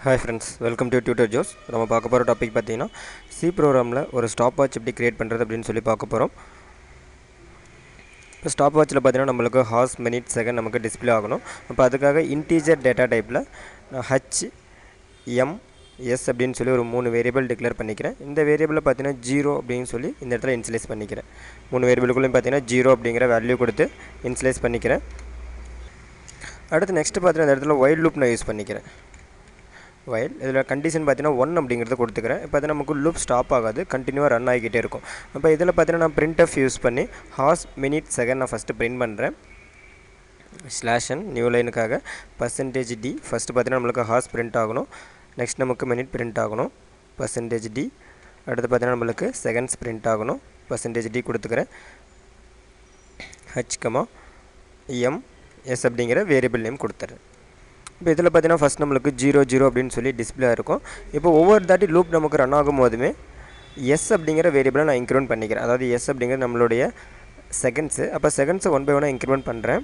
Hi friends, welcome to Tutor Joes. நம்ம பார்க்க போகிற டாபிக் பார்த்தீங்கன்னா சி ப்ரோக்ராமில் ஒரு ஸ்டாப் வாட்ச் எப்படி கிரியேட் பண்ணுறது அப்படின்னு சொல்லி பார்க்க போகிறோம். இப்போ ஸ்டாப் வாட்சில் பார்த்தீங்கன்னா நம்மளுக்கு ஹார்ஸ் மினிட் செகண்ட் நமக்கு டிஸ்பிளே ஆகணும். அப்போ அதுக்காக இன்டீஜர் டேட்டா டைப்பில் ஹச் எம் எஸ் அப்படின்னு சொல்லி ஒரு 3 வேரியபிள் டிக்ளேர் பண்ணிக்கிறேன். இந்த வேரியபிளில் பார்த்தீங்கன்னா 0 அப்படின்னு சொல்லி இந்த இடத்துல இன்சிலைஸ் பண்ணிக்கிறேன். 3 வேரியபிளுக்குள்ளேயும் பார்த்தீங்கன்னா 0 அப்படிங்கிற வேல்யூ கொடுத்து இன்சிலைஸ் பண்ணிக்கிறேன். அடுத்து நெக்ஸ்ட்டு பார்த்தீங்கன்னா இந்த இடத்துல வைல் லூப் நான் யூஸ் பண்ணிக்கிறேன். வைல் இதில் கண்டிஷன் பார்த்தீங்கன்னா 1 அப்படிங்கிறத கொடுத்துக்கிறேன். இப்போ அது நமக்கு லூப் ஸ்டாப் ஆகாது, கண்டினியூவாக ரன் ஆகிக்கிட்டே இருக்கும். அப்போ இதில் பார்த்தீங்கன்னா நான் printf யூஸ் பண்ணி ஹார்ஸ் மினிட் செகண்ட் நான் ஃபஸ்ட்டு பிரிண்ட் பண்ணுறேன். /n நியூ லைனுக்காக %d ஃபஸ்ட்டு பார்த்தீங்கன்னா நம்மளுக்கு ஹார்ஸ் பிரிண்ட் ஆகணும். நெக்ஸ்ட் நமக்கு மினிட் பிரிண்ட் ஆகணும் %d. அடுத்து பார்த்தீங்கன்னா நம்மளுக்கு செகண்ட்ஸ் பிரிண்ட் ஆகணும் %d கொடுத்துக்கிறேன். h, m, s அப்படிங்கிற வேரியபிள் நேம் கொடுத்துறேன். இப்போ இதில் பார்த்தீங்கன்னா ஃபஸ்ட் நம்மளுக்கு 0 அப்படின்னு சொல்லி டிஸ்பிளே இருக்கும். இப்போ ஒவ்வொரு தாட்டி லூப் நமக்கு ரன் ஆகும் போதுமே எஸ் அப்படிங்கிற வேரியபிளை நான் இன்க்ரிமெண்ட் பண்ணிக்கிறேன். அதாவது எஸ் அப்படிங்கிற நம்மளுடைய செகண்ட்ஸு. அப்போ செகண்ட்ஸை 1 by 1 இன்க்ரிமெண்ட் பண்ணுறேன்.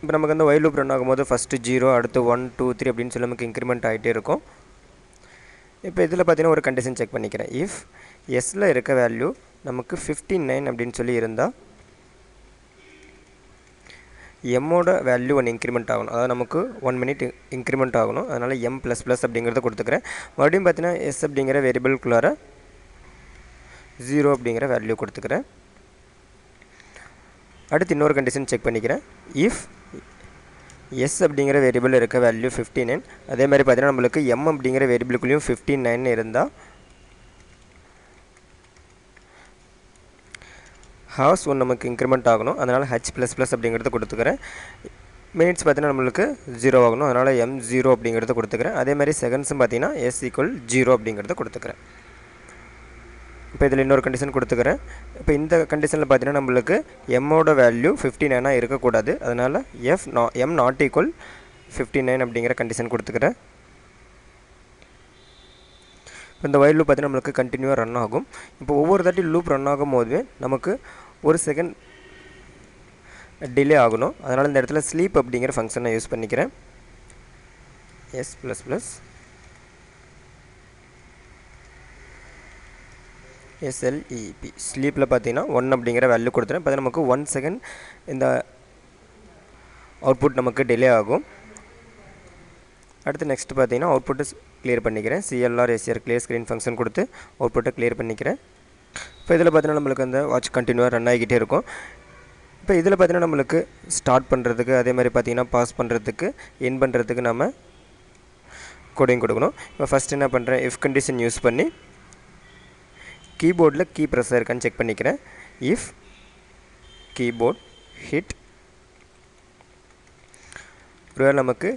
இப்போ நமக்கு அந்த வைல் லூப் ரன் ஆகும்போது ஃபஸ்ட்டு 0, அடுத்து 1, 2, 3 அப்படின்னு சொல்லி நமக்கு இன்க்ரிமெண்ட் ஆகிட்டே இருக்கும். இப்போ இதில் பார்த்தீங்கன்னா ஒரு கண்டிஷன் செக் பண்ணிக்கிறேன். இஃப் எஸ்ஸில் இருக்க வேல்யூ நமக்கு 59 அப்படின்னு சொல்லி இருந்தால் எம்மோட வேல்யூ 1 இன்க்ரிமெண்ட் ஆகணும். அதாவது நமக்கு 1 மினிட் இன்க்ரிமெண்ட் ஆகணும். அதனால் எம் ++ அப்படிங்கிறத கொடுத்துக்கிறேன். மறுபடியும் பார்த்தீங்கன்னா எஸ் அப்படிங்கிற வேரியபிள்குள்ளார 0 அப்படிங்கிற வேல்யூ கொடுத்துக்கிறேன். அடுத்து இன்னொரு கண்டிஷன் செக் பண்ணிக்கிறேன். இஃப் எஸ் அப்படிங்கிற வேரியபிள் இருக்க வேல்யூ 59, அதே மாதிரி பார்த்தீங்கன்னா நம்மளுக்கு எம் அப்படிங்கிற வேரியபிளுக்குள்ளேயும் 59 இருந்தால் ஹார்ஸ் 1 நமக்கு இன்க்ரிமெண்ட் ஆகணும். அதனால் h++ அப்படிங்கிறத கொடுத்துக்கிறேன். மினிட்ஸ் பார்த்தீங்கன்னா நம்மளுக்கு 0 ஆகணும். அதனால் m0 அப்படிங்கிறத கொடுத்துக்கிறேன். அதே மாதிரி செகண்ட்ஸும் பார்த்தீங்கன்னா s = 0 அப்படிங்கிறத கொடுத்துக்கிறேன். இப்போ இதில் இன்னொரு கண்டிஷன் கொடுத்துக்கிறேன். இப்போ இந்த கண்டிஷனில் பார்த்தீங்கன்னா நம்மளுக்கு எம்மோட வேல்யூ 59 இருக்கக்கூடாது. அதனால் m not equal 59 அப்படிங்கிற கண்டிஷன் கொடுத்துக்கிறேன். இந்த வைல் லூப் பார்த்தீங்கன்னா நம்மளுக்கு கண்டினியூவாக ரன் ஆகும். இப்போ ஒவ்வொரு தாட்டி லூப் ரன் ஆகும் போதுமே நமக்கு 1 செகண்ட் டிலே ஆகணும். அதனால் இந்த இடத்துல ஸ்லீப் அப்படிங்கிற ஃபங்க்ஷனை யூஸ் பண்ணிக்கிறேன். s++ sleep ஸ்லீப்பில் பார்த்தீங்கன்னா 1 அப்படிங்கிற வேல்யூ கொடுத்துறேன். இப்போ நமக்கு 1 செகண்ட் இந்த அவுட்புட் நமக்கு டிலே ஆகும். அடுத்து நெக்ஸ்ட் பார்த்தீங்கன்னா அவுட்புட்டை கிளியர் பண்ணிக்கிறேன். clr clear screen ஃபங்க்ஷன் கொடுத்து அவுட்புட்டை கிளியர் பண்ணிக்கிறேன். இப்போ இதில் பார்த்தீங்கன்னா நம்மளுக்கு அந்த வாட்ச் கண்டினியூவாக ரன் ஆகிக்கிட்டே இருக்கும். இப்போ இதில் பார்த்தீங்கன்னா நம்மளுக்கு ஸ்டார்ட் பண்ணுறதுக்கு, அதே மாதிரி பார்த்தீங்கன்னா பாஸ் பண்ணுறதுக்கு, என் பண்ணுறதுக்கு நம்ம கோடிங் கொடுக்கணும். இப்போ ஃபஸ்ட் என்ன பண்ணுறேன், இஃப் கண்டிஷன் யூஸ் பண்ணி கீபோர்டில் கீ ப்ரெஸ் இருக்கான்னு செக் பண்ணிக்கிறேன். இஃப் கீபோர்ட் ஹிட், ஒருவேளை நமக்கு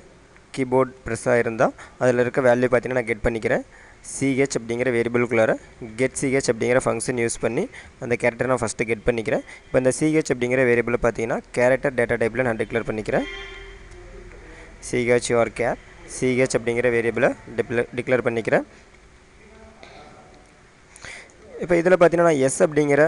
கீபோர்ட் ப்ரெஸ் ஆகிருந்தால் அதில் இருக்க வேல்யூ பார்த்தீங்கன்னா நான் கெட் பண்ணிக்கிறேன். ch அப்படிங்கிற வேரியபிளுக்குள்ளார get ch அப்படிங்கிற ஃபங்க்ஷன் யூஸ் பண்ணி அந்த கேரக்டரை நான் ஃபஸ்ட்டு கெட் பண்ணிக்கிறேன். இப்போ இந்த ch அப்படிங்கிற வேரியபிளை பார்த்தீங்கன்னா கேரக்டர் டேட்டா டைப்பில் நான் டிக்ளேர் பண்ணிக்கிறேன். ch அப்படிங்கிற வேரியபிளை டிக்ளேர் பண்ணிக்கிறேன். இப்போ இதில் பார்த்தீங்கன்னா நான் எஸ் அப்படிங்கிற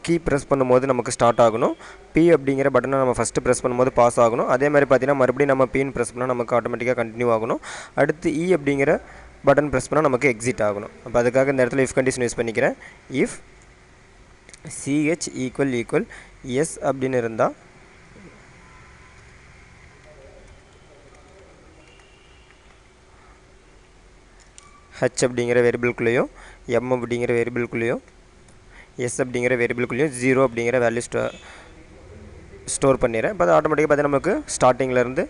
கீ ப்ரெஸ் பண்ணும்போது நமக்கு ஸ்டார்ட் ஆகணும். பி அப்படிங்கிற பட்டனை நம்ம ஃபஸ்ட்டு ப்ரெஸ் பண்ணும்போது பாஸ் ஆகணும். அதே மாதிரி பார்த்தீங்கன்னா மறுபடியும் நம்ம பின்னு ப்ரெஸ் பண்ணால் நமக்கு ஆட்டோமேட்டிக்காக கண்டினியூ ஆகணும். அடுத்து இ அப்படிங்கிற பட்டன் ப்ரெஸ் பண்ணால் நமக்கு எக்ஸிட் ஆகணும். அப்போ அதுக்காக இந்த இடத்துல இஃப் கண்டிஷன் யூஸ் பண்ணிக்கிறேன். இஃப் ch = எஸ் அப்படின்னு இருந்தால் h அப்படிங்கிற வேரியபிள்குள்ளேயும் m அப்படிங்கிற வேரியபிள்குள்ளேயும் s அப்படிங்கிற வேரியபிள்குள்ளேயும் 0 அப்படிங்கிற வேல்யூ ஸ்டோர் பண்ணிடுறேன். இப்போ அது ஆட்டோமேட்டிக்காக பார்த்தீங்கன்னா நமக்கு ஸ்டார்டிங்கிலேருந்து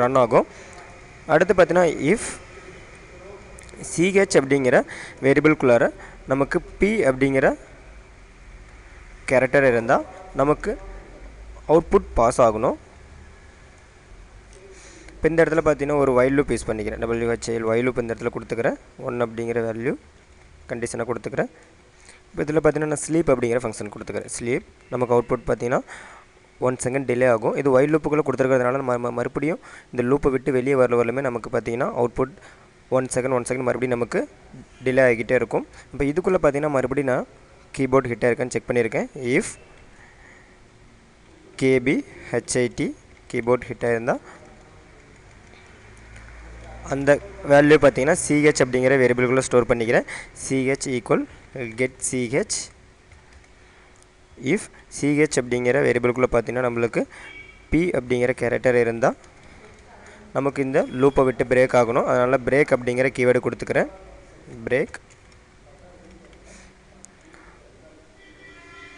ரன் ஆகும். அடுத்து பார்த்தீங்கன்னா இஃப் ch அப்படிங்கிற வேரியபிள்குள்ளார நமக்கு p அப்படிங்கிற கேரக்டர் இருந்தால் நமக்கு அவுட்புட் பாஸ் ஆகணும். இப்போ இந்த இடத்துல பார்த்தீங்கன்னா ஒரு வைல் லூப் யூஸ் பண்ணிக்கிறேன். WHIL வைல் லூப் இந்த இடத்துல கொடுத்துக்கிறேன். 1 அப்படிங்கிற வேல்யூ கண்டிஷனை கொடுத்துக்கிறேன். இப்போ இதில் பார்த்தீங்கன்னா நான் ஸ்லீப் அப்படிங்கிற ஃபங்க்ஷன் கொடுத்துக்கிறேன். ஸ்லீப் நமக்கு அவுட்புட் பார்த்தீங்கன்னா 1 செகண்ட் டிலே ஆகும். இது வைல் லூப்புக்குள்ளே கொடுத்துருக்கிறதுனால மறுபடியும் இந்த லூப்பை விட்டு வெளியே வரலுமே நமக்கு பார்த்தீங்கன்னா அவுட்புட் 1 செகண்ட் மறுபடியும் நமக்கு டிலே ஆகிக்கிட்டே இருக்கும். இப்போ இதுக்குள்ளே பார்த்தீங்கன்னா மறுபடியும் நான் கீபோர்ட் ஹிட் ஆயிருக்கான்னு செக் பண்ணியிருக்கேன். If KB HIT keyboard hit ஆயிருந்தால் அந்த வேல்யூ பார்த்தீங்கன்னா சிஹெச் அப்படிங்கிற வேரியபிள்குள்ளே ஸ்டோர் பண்ணிக்கிறேன். CH equal get CH. If CH அப்படிங்கிற வேரியபிள்குள்ளே பார்த்தீங்கன்னா நம்மளுக்கு பி அப்படிங்கிற கேரக்டர் இருந்தால் நமக்கு இந்த லூப்பை விட்டு பிரேக் ஆகணும். அதனால் பிரேக் அப்படிங்கிற கீவேர்டு கொடுத்துக்கிறேன். பிரேக்.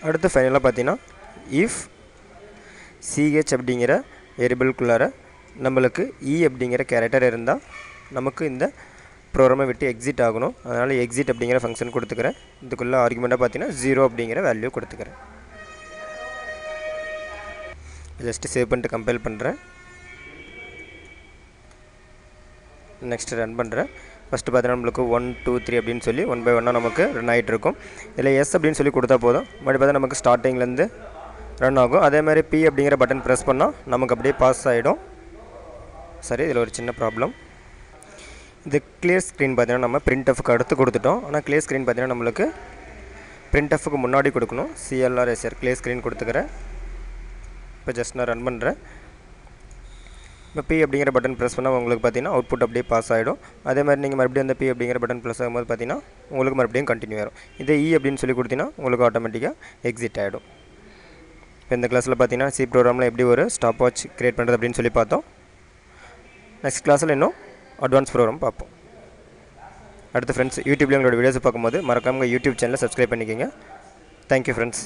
அடுத்து ஃபைனலாக பார்த்தீங்கன்னா இஃப் சிஹெச் அப்படிங்கிற வேரியபிள்குள்ளார நம்மளுக்கு இ அப்படிங்கிற கேரக்டர் இருந்தால் நமக்கு இந்த ப்ரோக்ராமை விட்டு எக்ஸிட் ஆகணும். அதனால் எக்ஸிட் அப்படிங்கிற ஃபங்க்ஷன் கொடுத்துக்கிறேன். இதுக்குள்ளே ஆர்குமெண்ட்டாக பார்த்தீங்கன்னா 0 அப்படிங்கிற வேல்யூ கொடுத்துக்கிறேன். ஜஸ்ட்டு சேவ் பண்ணிட்டு கம்பைல் பண்ணுறேன். நெக்ஸ்ட்டு ரன் பண்ணுறேன். ஃபஸ்ட்டு பார்த்தீங்கன்னா நம்மளுக்கு 1 2 3 அப்படின்னு சொல்லி 1 by 1 நமக்கு ரன் ஆகிட்டு இருக்கும். இதில் எஸ் அப்படின்னு சொல்லி கொடுத்தா போதும். மறுபடியும் பார்த்தா நமக்கு ஸ்டார்டிங்லேருந்து ரன் ஆகும். அதே மாதிரி பி அப்படிங்கிற பட்டன் ப்ரெஸ் பண்ணால் நமக்கு அப்படியே பாஸ் ஆகிடும். சரி, இதில் ஒரு சின்ன ப்ராப்ளம். இது கிளியர் ஸ்க்ரீன் பார்த்தீங்கன்னா நம்ம பிரிண்ட்எஃப்க்கு அடுத்து கொடுத்துட்டோம். ஆனால் கிளியர் ஸ்க்ரீன் பார்த்தீங்கன்னா நம்மளுக்கு பிரிண்ட்எஃப்க்கு முன்னாடி கொடுக்கணும். CLR கிளியர் ஸ்க்ரீன் கொடுத்துக்கிறேன். இப்போ ஜஸ்ட் நான் ரன் பண்ணுறேன். இப்போ பி அப்படிங்கிற பட்டன் ப்ரெஸ் பண்ணால் உங்களுக்கு பார்த்தீங்கன்னா அவுட்புட் அப்படியே பாஸ் ஆகிடும். அதே மாதிரி நீங்கள் மறுபடியும் அந்த பி அப்படிங்கிற பட்டன் ப்ரெஸ் ஆகும்போது பார்த்தீங்கன்னா உங்களுக்கு மறுபடியும் கண்டினியூ ஆகும். இதே இ அப்படின்னு சொல்லி கொடுத்தீங்கன்னா உங்களுக்கு ஆட்டோமேட்டிக்காக எக்ஸிட் ஆகிடும். இப்போ இந்த கிளாஸில் பார்த்தீங்கன்னா சி ப்ரோக்ராமில் எப்படி ஒரு ஸ்டாப் வாட்ச் க்ரியேட் பண்ணுறது அப்படின்னு சொல்லி பார்த்தோம். நெக்ஸ்ட் கிளாஸில் இன்னும் அட்வான்ஸ் ப்ரோக்ராம் பார்ப்போம். அடுத்து ஃப்ரெண்ட்ஸ், யூடியூப்ல எங்களோட வீடியோஸ் பார்க்கும்போது மறக்காம யூடியூப் சேனலை சப்ஸ்கிரைப் பண்ணிக்கோங்க. Thank you friends.